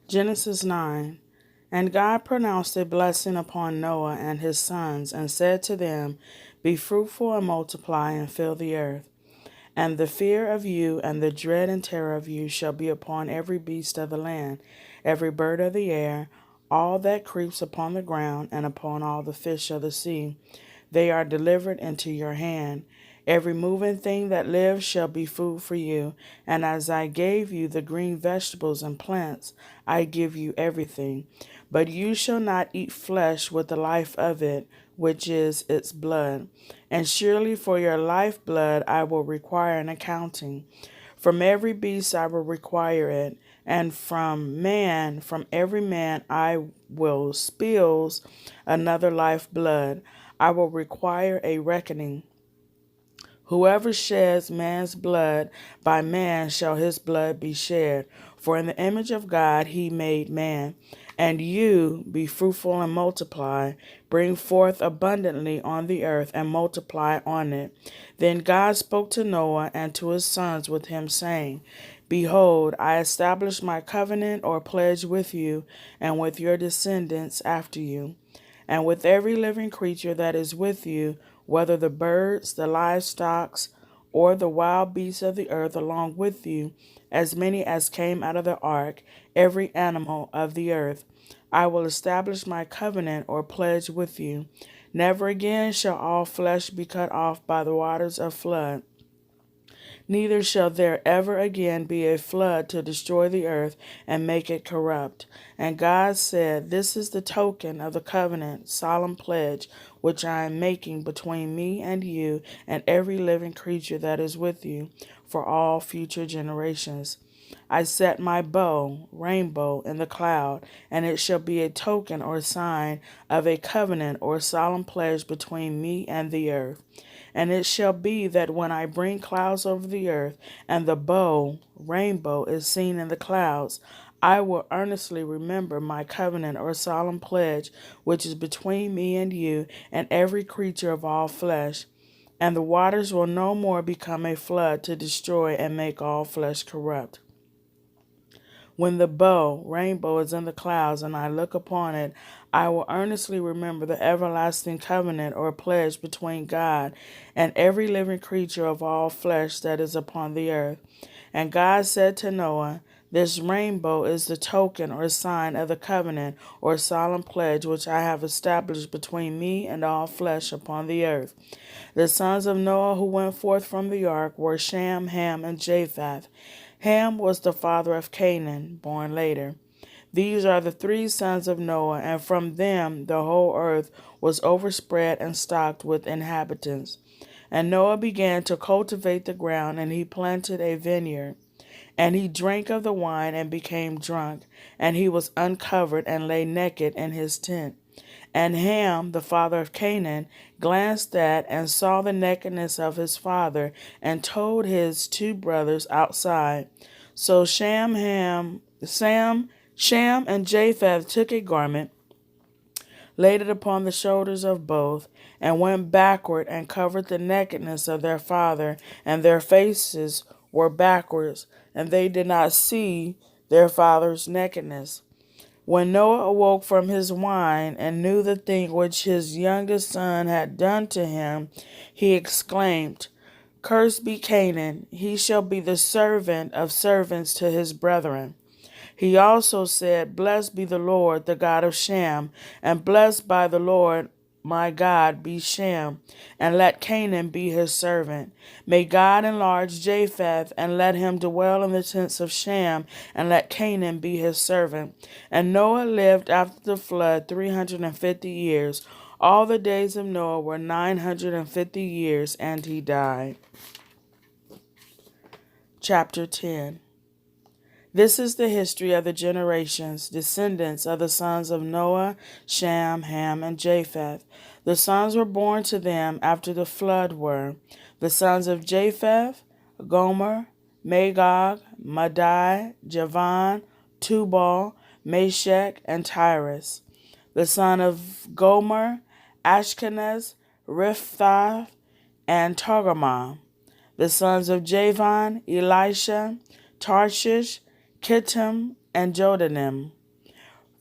Genesis 9. And God pronounced a blessing upon Noah and his sons, and said to them, Be fruitful and multiply, and fill the earth. And the fear of you and the dread and terror of you shall be upon every beast of the land, every bird of the air, all that creeps upon the ground, and upon all the fish of the sea. They are delivered into your hand. Every moving thing that lives shall be food for you. And as I gave you the green vegetables and plants, I give you everything. But you shall not eat flesh with the life of it, which is its blood. And surely for your lifeblood I will require an accounting. From every beast I will require it, and from every man I will spills another life blood. I will require a reckoning. Whoever sheds man's blood, by man shall his blood be shed. For in the image of God he made man. And you, be fruitful and multiply, bring forth abundantly on the earth, and multiply on it. Then God spoke to Noah and to his sons with him, saying, Behold, I establish my covenant or pledge with you, and with your descendants after you, and with every living creature that is with you, whether the birds, the livestock, or the wild beasts of the earth along with you, as many as came out of the ark, every animal of the earth. I will establish my covenant or pledge with you. Never again shall all flesh be cut off by the waters of flood. Neither shall there ever again be a flood to destroy the earth and make it corrupt. And God said, This is the token of the covenant, solemn pledge, which I am making between me and you and every living creature that is with you for all future generations. I set my bow, rainbow, in the cloud, and it shall be a token or sign of a covenant or solemn pledge between me and the earth. And it shall be that when I bring clouds over the earth, and the bow, rainbow, is seen in the clouds, I will earnestly remember my covenant or solemn pledge, which is between me and you and every creature of all flesh. And the waters will no more become a flood to destroy and make all flesh corrupt. When the bow, rainbow, is in the clouds, and I look upon it, I will earnestly remember the everlasting covenant or pledge between God and every living creature of all flesh that is upon the earth. And God said to Noah, This rainbow is the token or sign of the covenant or solemn pledge which I have established between me and all flesh upon the earth. The sons of Noah who went forth from the ark were Shem, Ham, and Japheth. Ham was the father of Canaan, born later. These are the three sons of Noah, and from them the whole earth was overspread and stocked with inhabitants. And Noah began to cultivate the ground, and he planted a vineyard. And he drank of the wine and became drunk, and he was uncovered and lay naked in his tent. And Ham, the father of Canaan, glanced at and saw the nakedness of his father, and told his two brothers outside. So Shem, and Japheth took a garment, laid it upon the shoulders of both, and went backward and covered the nakedness of their father, and their faces were backwards, and they did not see their father's nakedness. When Noah awoke from his wine and knew the thing which his youngest son had done to him, he exclaimed, Cursed be Canaan, he shall be the servant of servants to his brethren. He also said, Blessed be the Lord, the God of Shem, and blessed by the Lord my God be Shem, and let Canaan be his servant. May God enlarge Japheth, and let him dwell in the tents of Shem, and let Canaan be his servant. And Noah lived after the flood 350 years. All the days of Noah were 950 years, and he died. Chapter 10. This is the history of the generations, descendants of the sons of Noah, Shem, Ham, and Japheth. The sons were born to them after the flood were the sons of Japheth, Gomer, Magog, Madai, Javan, Tubal, Meshech, and Tyrus. The son of Gomer, Ashkenaz, Riphath, and Togarmah. The sons of Javan, Elisha, Tarshish, Kittim, and Jodanim.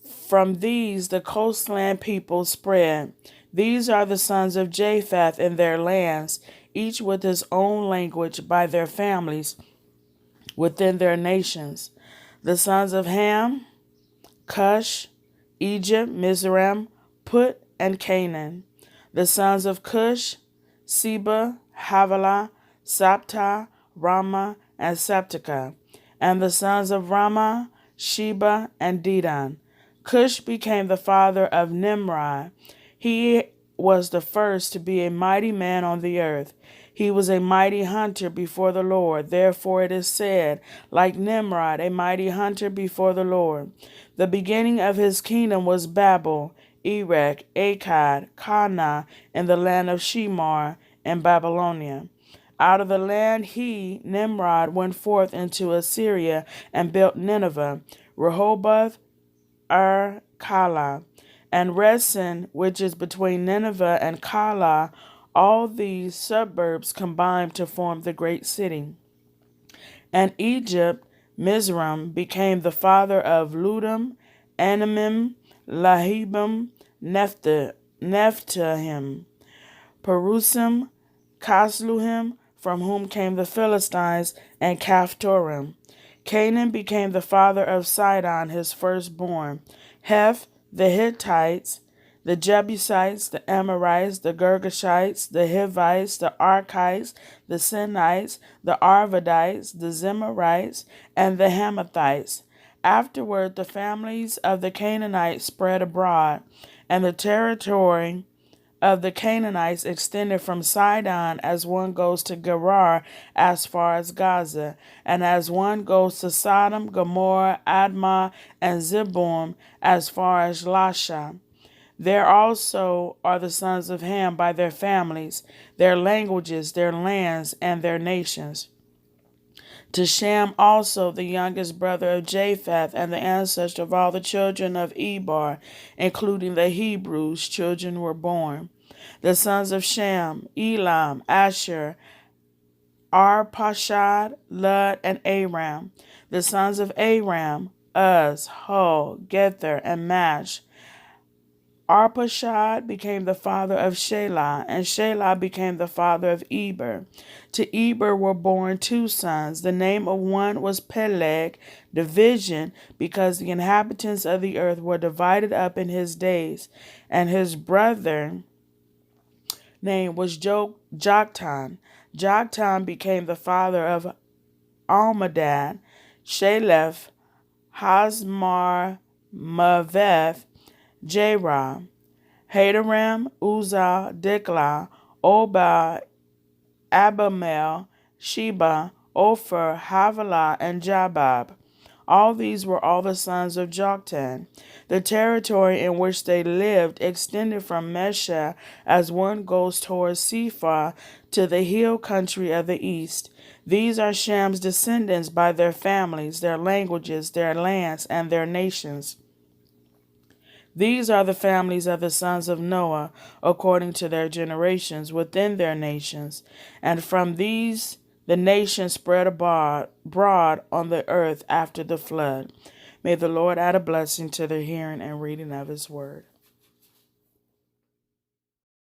From these the coastland people spread. These are the sons of Japheth in their lands, each with his own language by their families within their nations. The sons of Ham, Cush, Egypt, Mizraim, Put, and Canaan. The sons of Cush, Seba, Havilah, Sapta, Ramah, and Septica. And the sons of Ramah, Sheba, and Dedan. Cush became the father of Nimrod. He was the first to be a mighty man on the earth. He was a mighty hunter before the Lord. Therefore it is said, like Nimrod, a mighty hunter before the Lord. The beginning of his kingdom was Babel, Erech, Akkad, Calneh, in the land of Shemar and Babylonia. Out of the land he, Nimrod, went forth into Assyria and built Nineveh, Rehoboth, Calah, and Resen, which is between Nineveh and Calah. All these suburbs combined to form the great city. And Egypt, Mizraim, became the father of Ludim, Anamim, Lahibim, Nephtahim, Perusim, Casluhim, from whom came the Philistines, and Caphtorim. Canaan became the father of Sidon, his firstborn, Heth, the Hittites, the Jebusites, the Amorites, the Girgashites, the Hivites, the Archites, the Sinites, the Arvadites, the Zemarites, and the Hamathites. Afterward, the families of the Canaanites spread abroad, and the territory of the Canaanites extended from Sidon as one goes to Gerar as far as Gaza, and as one goes to Sodom, Gomorrah, Admah, and Zeboim as far as Lasha. There also are the sons of Ham by their families, their languages, their lands, and their nations. To Shem also, the youngest brother of Japheth, and the ancestor of all the children of Eber, including the Hebrews, children were born. The sons of Shem, Elam, Asher, Arpachshad, Lud, and Aram. The sons of Aram, Uz, Hul, Gether, and Mash. Arpachshad became the father of Shelah, and Shelah became the father of Eber. To Eber were born two sons. The name of one was Peleg, division, because the inhabitants of the earth were divided up in his days, and his brother name was Joktan. Joktan became the father of Almadad, Shalef, Hasmar, Maveth, Jerah, Hadoram, Uzzah, Diklah, Obal, Abamel, Sheba, Ophir, Havilah, and Jabab. All these were all the sons of Joktan. The territory in which they lived extended from Mesha as one goes towards Sephar to the hill country of the east. These are Sham's descendants by their families, their languages, their lands, and their nations. These are the families of the sons of Noah, according to their generations, within their nations. And from these the nations spread abroad on the earth after the flood. May the Lord add a blessing to the hearing and reading of his word.